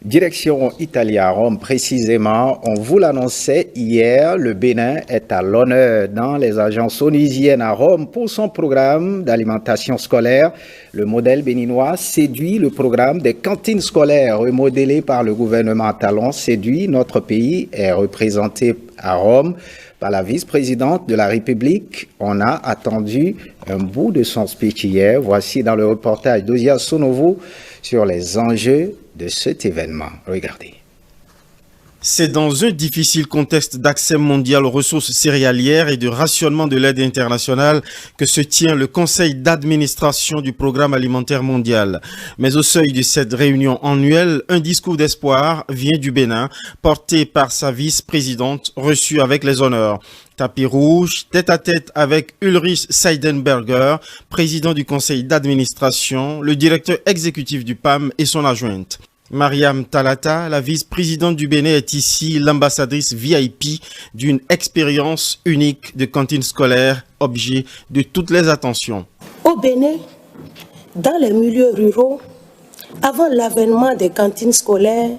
Direction Italie à Rome précisément, on vous l'annonçait hier, le Bénin est à l'honneur dans les agences onusiennes à Rome pour son programme d'alimentation scolaire. Le modèle béninois séduit. Le programme des cantines scolaires remodelé par le gouvernement talon séduit. Notre pays est représenté à Rome par la vice-présidente de la République. On a attendu un bout de son speech hier. Voici dans le reportage d'Ozia Sonovo sur les enjeux de cet événement. Regardez. C'est dans un difficile contexte d'accès mondial aux ressources céréalières et de rationnement de l'aide internationale que se tient le conseil d'administration du programme alimentaire mondial. Mais au seuil de cette réunion annuelle, un discours d'espoir vient du Bénin, porté par sa vice-présidente, reçue avec les honneurs. Tapis rouge, tête-à-tête avec Ulrich Seidenberger, président du conseil d'administration, le directeur exécutif du PAM et son adjointe. Mariam Talata, la vice-présidente du Bénin, est ici l'ambassadrice VIP d'une expérience unique de cantine scolaire, objet de toutes les attentions. Au Bénin, dans les milieux ruraux, avant l'avènement des cantines scolaires,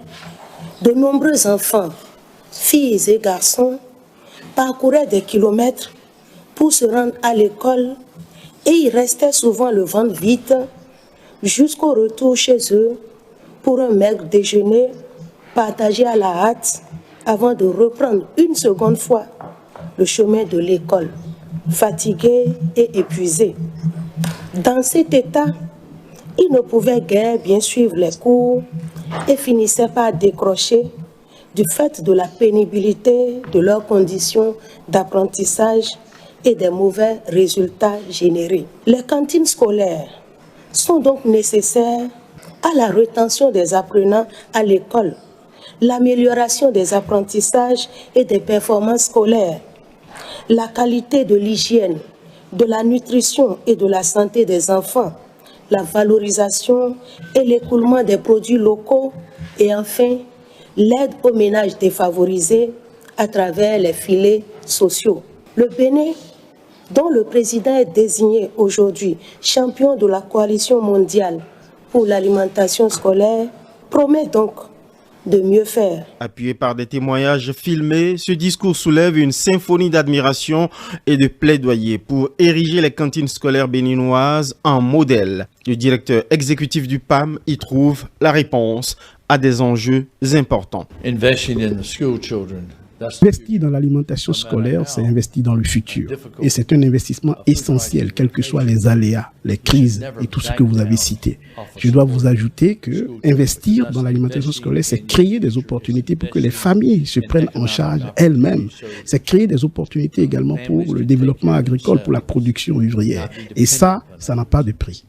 de nombreux enfants, filles et garçons, parcouraient des kilomètres pour se rendre à l'école et y restaient souvent le ventre vide jusqu'au retour chez eux pour un maigre déjeuner partagé à la hâte avant de reprendre une seconde fois le chemin de l'école, fatigués et épuisés. Dans cet état, ils ne pouvaient guère bien suivre les cours et finissaient par décrocher du fait de la pénibilité de leurs conditions d'apprentissage et des mauvais résultats générés. Les cantines scolaires sont donc nécessaires à la rétention des apprenants à l'école, l'amélioration des apprentissages et des performances scolaires, la qualité de l'hygiène, de la nutrition et de la santé des enfants, la valorisation et l'écoulement des produits locaux et enfin l'aide aux ménages défavorisés à travers les filets sociaux. Le Bénin, dont le président est désigné aujourd'hui champion de la coalition mondiale pour l'alimentation scolaire, promet donc de mieux faire. Appuyé par des témoignages filmés, ce discours soulève une symphonie d'admiration et de plaidoyer pour ériger les cantines scolaires béninoises en modèle. Le directeur exécutif du PAM y trouve la réponse à des enjeux importants. Investir dans l'alimentation scolaire, c'est investir dans le futur. Et c'est un investissement essentiel, quels que soient les aléas, les crises et tout ce que vous avez cité. Je dois vous ajouter que investir dans l'alimentation scolaire, c'est créer des opportunités pour que les familles se prennent en charge elles-mêmes. C'est créer des opportunités également pour le développement agricole, pour la production ouvrière. Et ça n'a pas de prix.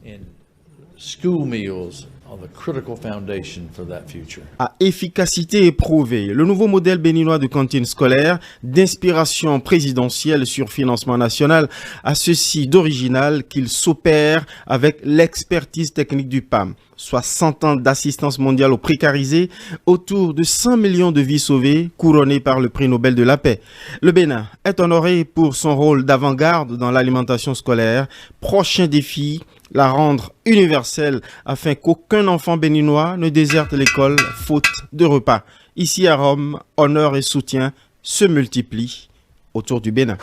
À efficacité éprouvée, le nouveau modèle béninois de cantine scolaire, d'inspiration présidentielle sur financement national, a ceci d'original qu'il s'opère avec l'expertise technique du PAM. 60 ans d'assistance mondiale aux précarisés, autour de 100 millions de vies sauvées, couronnées par le prix Nobel de la paix. Le Bénin est honoré pour son rôle d'avant-garde dans l'alimentation scolaire. Prochain défi, la rendre universelle afin qu'aucun enfant béninois ne déserte l'école faute de repas. Ici à Rome, honneur et soutien se multiplient autour du Bénin.